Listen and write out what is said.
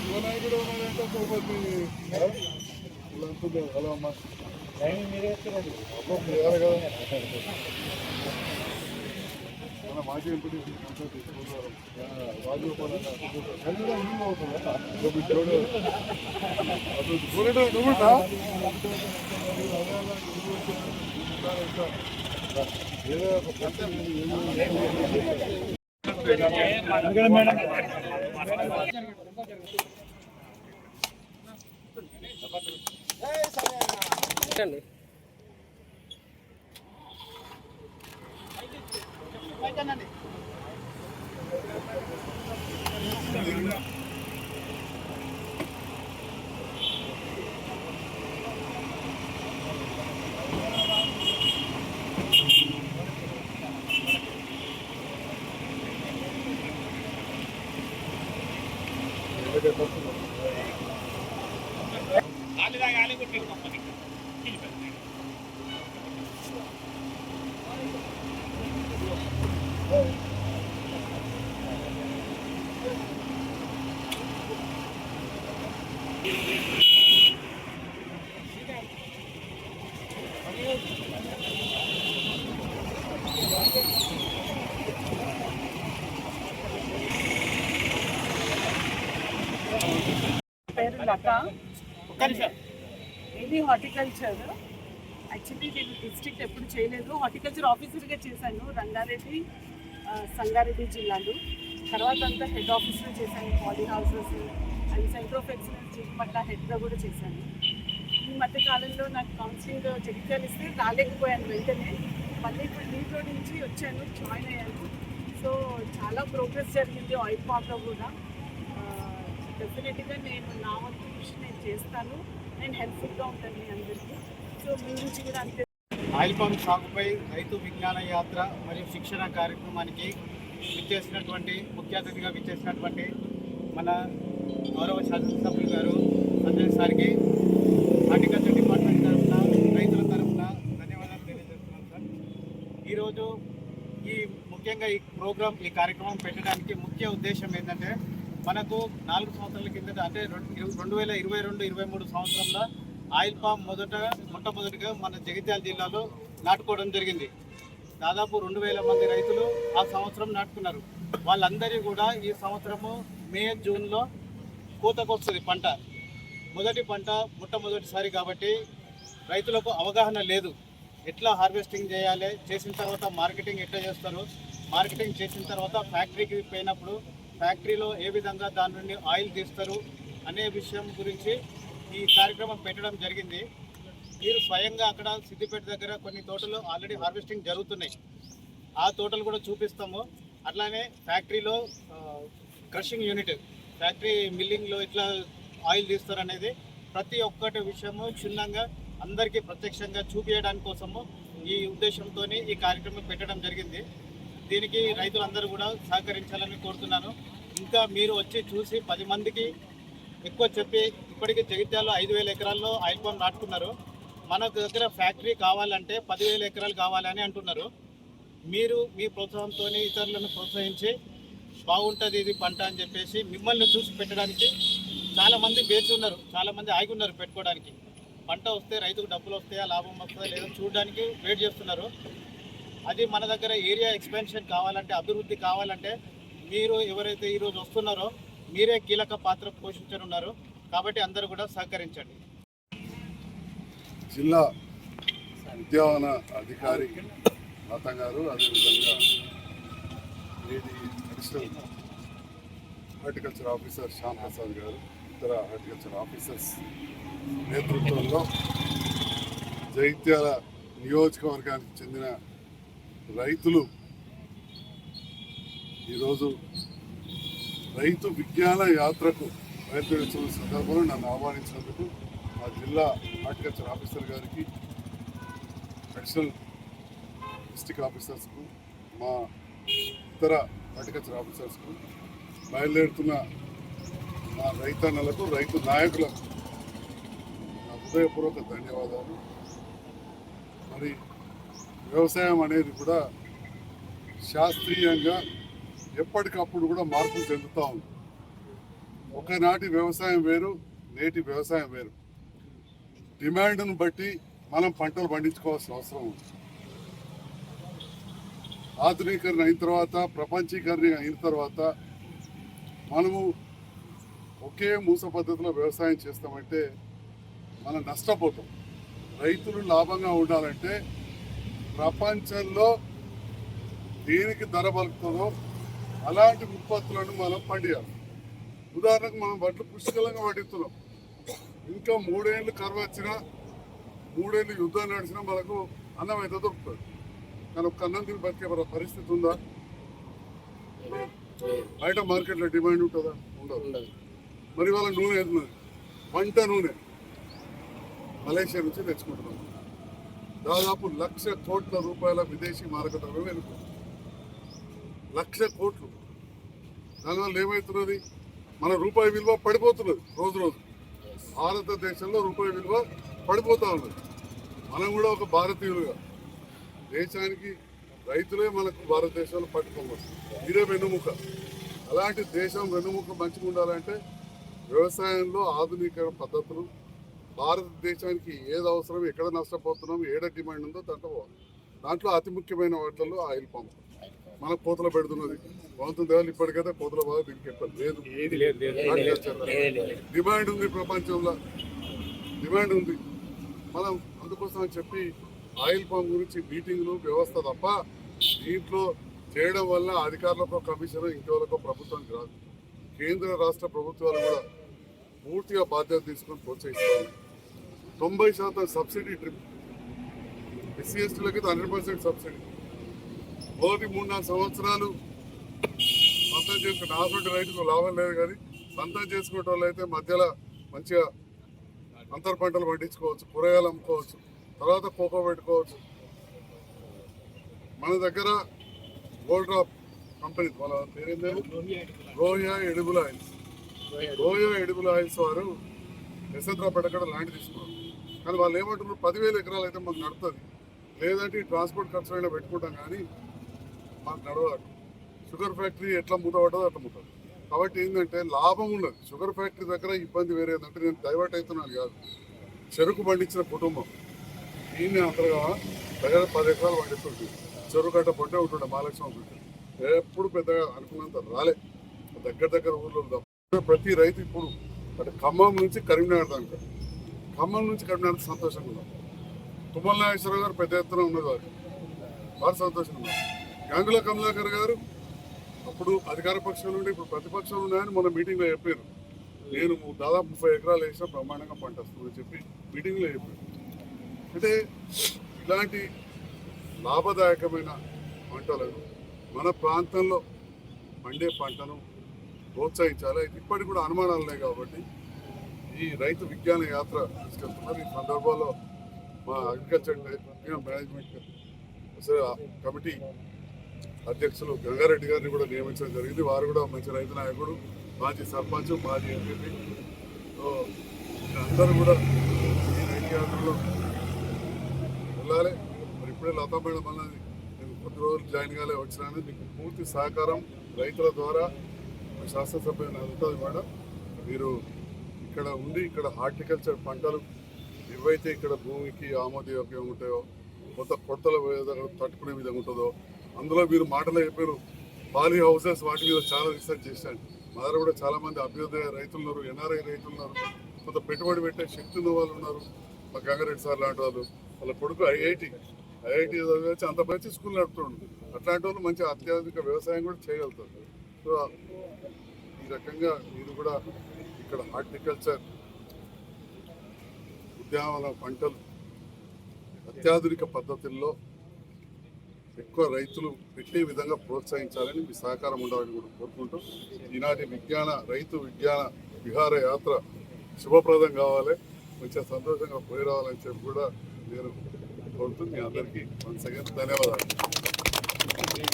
యువనాయకుడు ఉన్నాడంటే సోపతి హలో అమ్మా మీరే కదా మన మాజీ ఎంపీ రాజగోపాల్ అవుతుందా నువ్వుంటా పేరు లత. ఇది హార్టికల్చర్. యాక్చువల్లీ నేను డిస్ట్రిక్ట్ ఎప్పుడు చేయలేదు, హార్టికల్చర్ ఆఫీసర్గా చేశాను రంగారెడ్డి సంగారెడ్డి జిల్లాలో. తర్వాత అంతా హెడ్ ఆఫీసర్ చేశాను, poly houses and centre of excellence Chirumatla హెడ్గా కూడా చేశాను. ఈ మధ్య కాలంలో నాకు కౌన్సిలింగ్ జగిత్యాలు ఇస్తే రాలేకపోయాను, వెంటనే మళ్ళీ ఇప్పుడు దీంట్లో నుంచి వచ్చాను, జాయిన్ అయ్యాను. సో చాలా ప్రోగ్రెస్ జరిగింది ఆయిల్ పామ్లో కూడా. డెఫినెట్గా నేను నా వంతు కృషి నేను చేస్తాను, నేను హెల్ప్ఫుల్గా ఉంటాను మీ అందరికీ. సో మీ నుంచి కూడా అంతే. ఆయిల్ పామ్ సాగుపై రైతు విజ్ఞాన యాత్ర మరియు శిక్షణ కార్యక్రమానికి ముఖ్య అతిథిగా విచ్చేసినటువంటి మన గౌరవ శాసనసభ్యులు గారు సంజయ్ సార్కి హార్టికల్చర్ డిపార్ట్మెంట్ తరఫున రైతుల తరఫున ధన్యవాదాలు తెలియజేస్తున్నాను సార్. ఈరోజు ముఖ్యంగా ఈ కార్యక్రమం పెట్టడానికి ముఖ్య ఉద్దేశం ఏంటంటే, మనకు 4 సంవత్సరాల కిందట అంటే 2022-23 సంవత్సరంలో ఆయిల్ పామ్ మొట్టమొదటిగా మన జగిత్యాల జిల్లాలో నాటుకోవడం జరిగింది. దాదాపు 2000 మంది రైతులు ఆ సంవత్సరం నాటుకున్నారు. వాళ్ళందరూ కూడా ఈ సంవత్సరము మే జూన్లో కోతకు వస్తుంది పంట. మొట్టమొదటిసారి కాబట్టి రైతులకు అవగాహన లేదు. ఎట్లా హార్వెస్టింగ్ చేయాలి, చేసిన తర్వాత మార్కెటింగ్ ఎట్లా చేస్తారు, మార్కెటింగ్ చేసిన తర్వాత ఫ్యాక్టరీకి పోయినప్పుడు ఫ్యాక్టరీలో ఏ విధంగా దాని నుండి ఆయిల్ తీస్తారు అనే విషయం గురించి ఈ కార్యక్రమం పెట్టడం జరిగింది. మీరు స్వయంగా అక్కడ సిద్దిపేట దగ్గర కొన్ని తోటలు ఆల్రెడీ హార్వెస్టింగ్ జరుగుతున్నాయి, ఆ తోటలు కూడా చూపిస్తాము. అట్లానే ఫ్యాక్టరీలో క్రషింగ్ యూనిట్, ఫ్యాక్టరీ మిల్లింగ్లో ఇట్లా ఆయిల్ తీస్తారు అనేది ప్రతి ఒక్కటి విషయము క్షుణ్ణంగా అందరికీ ప్రత్యక్షంగా చూపించడానికి కోసము ఈ ఉద్దేశంతో ఈ కార్యక్రమం పెట్టడం జరిగింది. దీనికి రైతులందరూ కూడా సహకరించాలని కోరుతున్నాను. ఇంకా మీరు వచ్చి చూసి 10 మందికి ఎక్కువ చెప్పి, ఇప్పటికీ జగిత్యాలలో 5000 ఎకరాల్లో ఆయిల్ పామ్ నాటుకున్నారు. మన దగ్గర ఫ్యాక్టరీ కావాలంటే 10,000 ఎకరాలు కావాలని అంటున్నారు. మీరు మీ ప్రోత్సాహంతో ఇతరులను ప్రోత్సహించి బాగుంటుంది ఇది పంట అని చెప్పేసి మిమ్మల్ని చూసి పెట్టడానికి చాలామంది వేచి ఉన్నారు, చాలామంది ఆగి ఉన్నారు పెట్టుకోవడానికి. పంట వస్తే రైతుకు డబ్బులు వస్తాయా, లాభం వస్తుందా లేదా చూడడానికి వెయిట్ చేస్తున్నారు. అది మన దగ్గర ఏరియా ఎక్స్పెన్షన్ కావాలంటే, అభివృద్ధి కావాలంటే మీరు ఎవరైతే ఈరోజు వస్తున్నారో మీరే కీలక పాత్ర పోషించనున్నారు. కాబట్టి అందరూ కూడా సహకరించండి. జిల్లా ఉద్యాన అధికారి లత గారు, అదేవిధంగా additional horticulture officer Shyam Prasad గారు, ఇతర హార్టికల్చర్ ఆఫీసర్స్ నేతృత్వంలో జగిత్యాల నియోజకవర్గానికి చెందిన రైతులు ఈరోజు రైతు విజ్ఞాన యాత్రకు బయలుదేరుతున్న సందర్భంలో నన్ను ఆహ్వానించినందుకు మా జిల్లా హార్టికల్చర్ ఆఫీసర్ గారికి, అడిషనల్ డిస్ట్రిక్ట్ ఆఫీసర్స్కు, మా ఇతర హార్టికల్చర్ ఆఫీసర్స్కు, బయలుదేరుతున్న మా రైతన్నలకు, రైతు నాయకులకు నా హృదయపూర్వక ధన్యవాదాలు. మరి వ్యవసాయం అనేది కూడా శాస్త్రీయంగా ఎప్పటికప్పుడు కూడా మార్పులు చెందుతూ ఉంది. ఒకనాటి వ్యవసాయం వేరు, నేటి వ్యవసాయం వేరు. డిమాండ్ను బట్టి మనం పంటలు పండించుకోవాల్సిన అవసరం ఉంది. ఆధునీకరణ అయిన తర్వాత, ప్రపంచీకరణ అయిన తర్వాత మనము ఒకే మూస పద్ధతిలో వ్యవసాయం చేస్తామంటే మనం నష్టపోతాం. రైతులు లాభంగా ఉండాలంటే ప్రపంచంలో దేనికి ధర పలుకుతుందో అలాంటి ఉత్పత్తులను మనం పండియాలి. ఉదాహరణకు మనం వడ్లు పుష్కలంగా పండిస్తున్నాం. ఇంకా 3 ఏళ్ళు కరువు వచ్చినా, 3 ఏళ్ళు యుద్ధం నడిచినా మనకు అన్నం అయితే దొరుకుతుంది. కానీ ఒక అన్నం తిని బతికే పరిస్థితి ఉందా? బయట మార్కెట్లో డిమాండ్ ఉంటుందా? ఉండదు. మరి వాళ్ళ నూనె వెళ్తున్నది, వంట నూనె మలేషియా నుంచి తెచ్చుకుంటున్నాం. దాదాపు 1,00,000 కోట్ల రూపాయల విదేశీ మారక ద్రవ్యం వెళ్తుంది. 1,00,000 కోట్లు. దానివల్ల ఏమవుతున్నది? మన రూపాయి విలువ పడిపోతున్నది రోజు రోజు. భారతదేశంలో రూపాయి విలువ పడిపోతూ ఉన్నది. మనం కూడా ఒక భారతీయులుగా దేశానికి రైతులే మనకు భారతదేశంలో పట్టుకోవచ్చు. ఇదే వెన్నుముక. అలాంటి దేశం వెన్నుముక మంచిగా ఉండాలంటే వ్యవసాయంలో ఆధునిక పద్ధతులు, భారతదేశానికి ఏది అవసరం, ఎక్కడ నష్టపోతున్నాం, ఏడ డిమాండ్ ఉందో దాంట్లో పోవాలి. దాంట్లో అతి ముఖ్యమైన వాటిల్లో ఆయిల్ పంప్ మనకు కోతలు పెడుతున్నది. ప్రభుత్వం దేవాలి ఇప్పటికైతే కోతల బాగా దీనికి ఎక్కువ లేదు. డిమాండ్ ఉంది, ప్రపంచంలో డిమాండ్ ఉంది. మనం అందుకోసం అని చెప్పి ఆయిల్ పంప్ గురించి మీటింగ్లు వ్యవస్థ తప్ప దీంట్లో చేయడం వల్ల అధికారులకో కమిషన్ ఇంకెవరికో ప్రభుత్వానికి రాదు. కేంద్ర రాష్ట్ర ప్రభుత్వాలు కూడా పూర్తిగా బాధ్యత తీసుకొని ప్రోత్సహిస్తారు. 90% సబ్సిడీ ట్రిప్, ఎస్సీ ఎస్టీలకి 100% సబ్సిడీ. మొదటి 3-4 సంవత్సరాలు సొంతం చేసుకుంటే ఆసంటి రైతుకు లాభం లేదు. కానీ సొంతం చేసుకునే వాళ్ళు అయితే మధ్యలో మంచిగా అంతర పంటలు పండించుకోవచ్చు, కూరగాయలు అమ్ముకోవచ్చు, తర్వాత కోకో పెట్టుకోవచ్చు. మన దగ్గర గోల్డ్ డ్రాప్ కంపెనీ, వాళ్ళ పేరేంటే రోహియా ఎడిబుల్ ఆయిల్స్. రోహియా ఎడిబుల్ ఆయిల్స్ వారు యశవంతరావు పెట్టక్కడ ల్యాండ్ తీసుకున్నారు. కానీ వాళ్ళు ఏమంటున్నారు, 10,000 ఎకరాలు అయితే మాకు నడుతుంది, లేదంటే ఈ ట్రాన్స్పోర్ట్ ఖర్చు అయినా పెట్టుకుంటాం కానీ మాకు నడవదు. షుగర్ ఫ్యాక్టరీ ఎట్లా మూతపడ్డదో అట్లా మూతుంది. కాబట్టి ఏంటంటే లాభం ఉన్నది. షుగర్ ఫ్యాక్టరీ దగ్గర ఇబ్బంది వేరే ఏంటంటే, నేను డైవర్ట్ అవుతున్నాను కాదు, చెరుకు పండించిన కుటుంబం ఈయన అంతగా దగ్గర 10 ఎకరాలు పండిస్తుంటుంది. చెరుకు కట్ట పొట్టే ఉంటుండే మహాలక్ష్మి ఉంటుంది. ఎప్పుడు పెద్దగా అనుకున్నంత రాలే. దగ్గర ఊర్లో ప్రతి రైతు ఇప్పుడు అంటే ఖమ్మం నుంచి కరీంనగర్ దాకా, ఖమ్మం నుంచి కరీంనగర్ సంతోషంగా ఉన్నారు. తుమ్మల నాగేశ్వరరావు గారు పెద్ద ఎత్తున ఉన్నది, వారు సంతోషంగా ఉన్నారు. గంగుల కమలాకర్ గారు అప్పుడు అధికార పక్షం నుండి ఇప్పుడు ప్రతిపక్షం ఉన్నాయని మన మీటింగ్లో చెప్పారు. నేను దాదాపు 30 ఎకరాలు వేసినా బ్రహ్మాండంగా పంట వస్తుందని చెప్పి మీటింగ్లో చెప్పారు. అంటే ఇలాంటి లాభదాయకమైన పంటలను మన ప్రాంతంలో పండే పంటను ప్రోత్సహించాలి. ఇప్పటికి కూడా అనుమానాలు ఉన్నాయి కాబట్టి ఈ రైతు విజ్ఞాన యాత్ర తీసుకెళ్తున్నారు. ఈ సందర్భంలో మా అగ్రికల్చర్ మేనేజ్మెంట్ కమిటీ అధ్యక్షులు గంగారెడ్డి గారిని కూడా నియమించడం జరిగింది. వారు కూడా మంచి రైతు నాయకుడు, మాజీ సర్పంచ్, మాజీ ఎంపీ. సో అందరూ కూడా ఈ రైతు యాత్రలో వెళ్ళాలి. మరి ఇప్పుడే లతా మేడం అన్నది, నేను కొద్ది రోజులు జాయిన్ కాలే వచ్చినాను. మీకు పూర్తి సహకారం రైతుల ద్వారా శాసనసభ్యులు అందుతుంది మేడం. మీరు ఇక్కడ ఉండి ఇక్కడ హార్టికల్చర్ పంటలు ఏవైతే ఇక్కడ భూమికి ఆమోదయోగ్యంగా ఉంటాయో, కొత్తల తట్టుకునే విధంగా ఉంటుందో, అందులో మీరు మాటలు చెప్పారు పాలీ హౌసెస్, వాటి మీద చాలా రీసెర్చ్ చేశాను. మా దగ్గర కూడా చాలామంది అభ్యుదయ రైతులు ఉన్నారు, ఎన్ఆర్ఐ రైతులు ఉన్నారు, కొంత పెట్టుబడి పెట్టే శక్తి ఉన్న వాళ్ళు ఉన్నారు. మా గంగారెడ్డి సార్ లాంటి వాళ్ళు, వాళ్ళ కొడుకు ఐఐటి చదివచ్చు, అంత మంచి స్కూల్ నడుపుతుండు. అట్లాంటి వాళ్ళు మంచి అత్యాధునిక వ్యవసాయం కూడా చేయగలుగుతారు. సో ఈ రకంగా మీరు కూడా ఇక్కడ హార్టికల్చర్, ఉద్యానవన పంటలు అత్యాధునిక పద్ధతుల్లో ఎక్కువ రైతులు పెట్టే విధంగా ప్రోత్సహించాలని మీ సహకారం ఉండాలని కూడా కోరుకుంటూ, ఈనాటి రైతు విజ్ఞాన విహార యాత్ర శుభప్రదం కావాలి, మంచిగా సంతోషంగా పోయి రావాలని చెప్పి కూడా నేను కోరుతూ మీ అందరికీ వన్స్ అగైన్ ధన్యవాదాలు.